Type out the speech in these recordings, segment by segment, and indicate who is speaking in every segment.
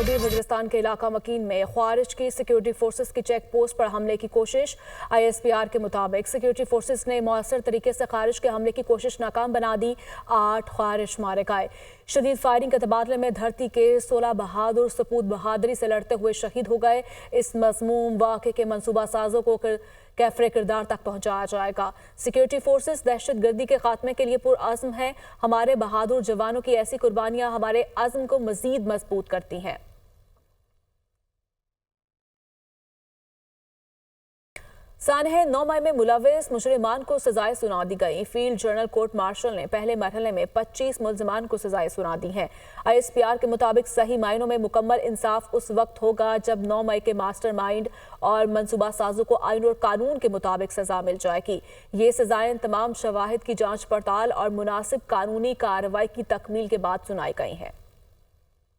Speaker 1: جنوبی وزیرستان کے علاقہ مکین میں خوارج کی سیکیورٹی فورسز کی چیک پوسٹ پر حملے کی کوشش۔ ISPR کے مطابق سیکیورٹی فورسز نے مؤثر طریقے سے خارج کے حملے کی کوشش ناکام بنا دی۔ 8 خارج مارے گئے۔ شدید فائرنگ کے تبادلے میں دھرتی کے 16 بہادر سپوت بہادری سے لڑتے ہوئے شہید ہو گئے۔ اس مذموم واقعے کے منصوبہ سازوں کو کیفر کردار تک پہنچایا جائے گا۔ سیکیورٹی فورسز دہشت گردی کے خاتمے کے لیے پرعزم ہیں۔ ہمارے بہادر جوانوں کی ایسی قربانیاں ہمارے عزم کو مزید مضبوط کرتی ہیں۔ سانحہ 9 مئی میں ملوث مجرمان کو سزائیں سنا دی گئی۔ فیلڈ جنرل کورٹ مارشل نے پہلے مرحلے میں 25 ملزمان کو سزائیں سنا دی ہیں۔ ISPR کے مطابق صحیح معنوں میں مکمل انصاف اس وقت ہوگا جب 9 مئی کے ماسٹر مائنڈ اور منصوبہ سازوں کو آئین اور قانون کے مطابق سزا مل جائے گی۔ یہ سزائیں تمام شواہد کی جانچ پڑتال اور مناسب قانونی کارروائی کی تکمیل کے بعد سنائی گئی ہیں۔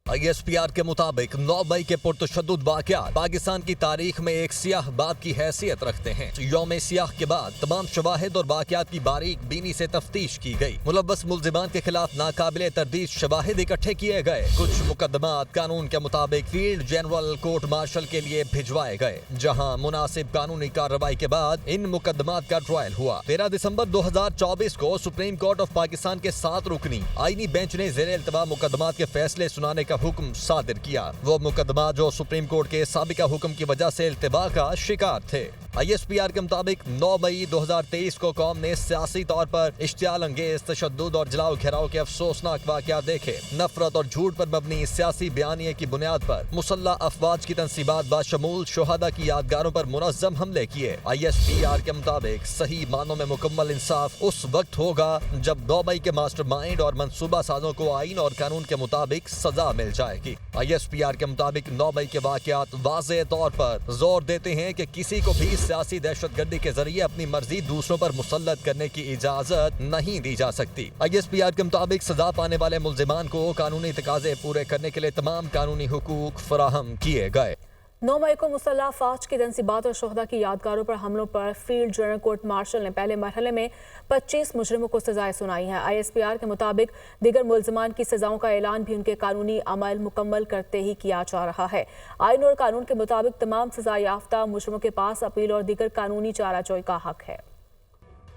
Speaker 2: ISPR کے مطابق 9 مئی کے پرتشدد واقعات پاکستان کی تاریخ میں ایک سیاہ باب کی حیثیت رکھتے ہیں۔ یوم سیاہ کے بعد تمام شواہد اور واقعات کی باریک بینی سے تفتیش کی گئی۔ ملوث ملزمان کے خلاف ناقابل تردید شواہد اکٹھے کیے گئے۔ کچھ مقدمات قانون کے مطابق field general court marshal K لیے بھجوائے گئے، جہاں مناسب قانونی کارروائی کے بعد ان مقدمات کا ٹرائل ہوا۔ 13 دسمبر 2024 کو سپریم کورٹ آف پاکستان کے 7 رکنی آئینی بینچ نے زیر التوا مقدمات کے فیصلے سنانے کا حکم صادر کیا۔ وہ مقدمات جو سپریم کورٹ کے سابقہ حکم کی وجہ سے التوا کا شکار تھے۔ ISPR کے مطابق 9 مئی 2023 کو قوم نے سیاسی طور پر اشتعال انگیز تشدد اور جلاؤ گھیراؤ کے افسوسناک واقعات دیکھے۔ نفرت اور جھوٹ پر مبنی سیاسی بیانیے کی بنیاد پر مسلح افواج کی تنصیبات بشمول شہداء کی یادگاروں پر منظم حملے کیے۔ ISPR کے مطابق صحیح معنوں میں مکمل انصاف اس وقت ہوگا جب 9 مئی کے ماسٹر مائنڈ اور منصوبہ سازوں کو آئین اور قانون کے مطابق سزا مل جائے گی۔ ISPR کے مطابق 9 مئی کے واقعات واضح طور پر زور دیتے ہیں کہ کسی کو بھی سیاسی دہشت گردی کے ذریعے اپنی مرضی دوسروں پر مسلط کرنے کی اجازت نہیں دی جا سکتی۔ ISPR کے مطابق سزا پانے والے ملزمان کو قانونی تقاضے پورے کرنے کے لیے تمام قانونی حقوق فراہم کیے گئے۔
Speaker 1: 9 مئی کو مسلح افواج کی تنصیبات اور شہداء کی یادگاروں پر حملوں پر فیلڈ جنرل کورٹ مارشل نے پہلے مرحلے میں 25 مجرموں کو سزائیں سنائی ہیں۔ ISPR کے مطابق دیگر ملزمان کی سزاؤں کا اعلان بھی ان کے قانونی عمل مکمل کرتے ہی کیا جا رہا ہے۔ آئین اور قانون کے مطابق تمام سزا یافتہ مجرموں کے پاس اپیل اور دیگر قانونی چارہ جوئی کا حق ہے۔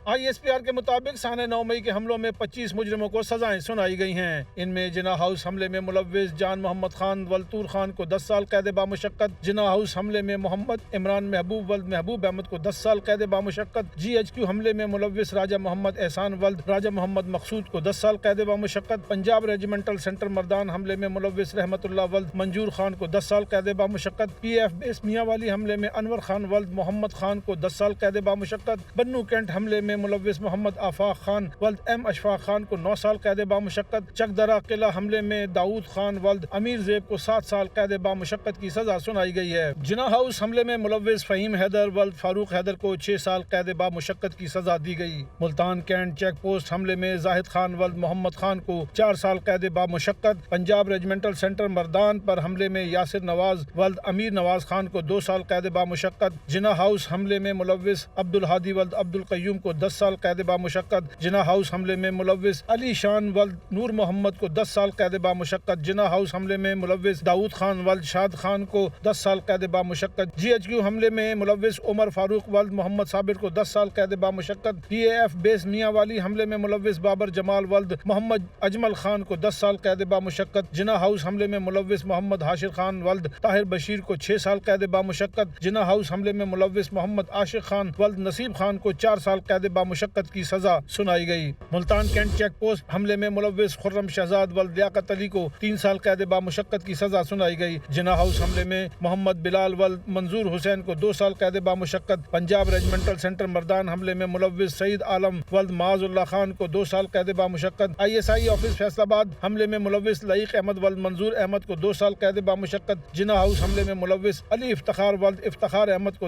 Speaker 3: ISPR کے مطابق سانحہ 9 مئی کے حملوں میں 25 مجرموں کو سزائیں سنائی گئی ہیں۔ ان میں جناح ہاؤس حملے میں ملوث جان محمد خان ولطور خان کو 10 سال قید بامشقت، جناح ہاؤس حملے میں محمد عمران محبوب ولد محبوب احمد کو 10 سال قید بامشقت، GHQ حملے میں ملوث راجہ محمد احسان ولد راجہ محمد مقصود کو 10 سال قید بامشقت، پنجاب ریجیمنٹل سینٹر مردان حملے میں ملوث رحمت اللہ ولد منجور خان کو 10 سال قید بامشقت، PF بیس میاں والی حملے میں انور خان ولد محمد خان کو 10 سال قید بامشقت، بنو کینٹ حملے میں ملوث محمد آفاق خان ولد M اشفاق خان کو 9 سال قید بامشقت، چکدرہ قلعہ حملے میں داؤد خان ولد امیر زیب کو 7 سال قید بامشقت کی سزا سنائی گئی ہے۔ جناح ہاؤس حملے میں ملوث فہیم حیدر ولد فاروق حیدر کو 6 سال قید بامشقت کی سزا دی گئی۔ ملتان کینٹ چیک پوسٹ حملے میں زاہد خان ولد محمد خان کو 4 سال قید بامشقت، پنجاب ریجیمنٹل سینٹر مردان پر حملے میں یاسر نواز ولد امیر نواز خان کو 2 سال قید بامشقت، جناح ہاؤس حملے میں ملوث عبدالہادی ولد عبدالقیوم کو 10 سال قید بامشقت، جناح ہاؤس حملے میں ملوث علی شان ولد نور محمد کو 10 سال قید بامشقت، جناح ہاؤس حملے میں ملوث داؤد خان ولد شاد خان کو 10 سال قید بامشقت، GHQ حملے میں ملوث عمر فاروق ولد محمد صابر کو 10 سال قید بامشقت، PAF بیس میاں والی حملے میں ملوث بابر جمال ولد محمد اجمل خان کو 10 سال قید بامشقت، جناح ہاؤس حملے میں ملوث محمد حاشر خان ولد طاہر بشیر کو 6 سال قید بامشقت، جناح ہاؤس حملے میں ملوث محمد عاشق خان ولد نصیب خان کو 4 سال قید بامشقت کی سزا سنائی گئی۔ ملتان کینٹ چیک پوسٹ حملے میں ملوث خرم شہزاد ولد لیاقت علی کو 3 سال قید بامشقت کی سزا سنائی گئی۔ جناح ہاؤس حملے میں محمد بلال ولد منظور حسین کو 2 سال قید بامشقت، پنجاب ریجیمنٹل سینٹر مردان حملے میں ملوث سعید عالم ولد معاذ اللہ خان کو 2 سال قید بامشقت، ISI آفس فیصل آباد حملے میں ملوث لعیق احمد ولد منظور احمد کو 2 سال قید بامشقت، جناح ہاؤس حملے میں ملوث علی افتخار ولد افتخار احمد کو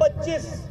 Speaker 4: 25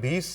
Speaker 5: 20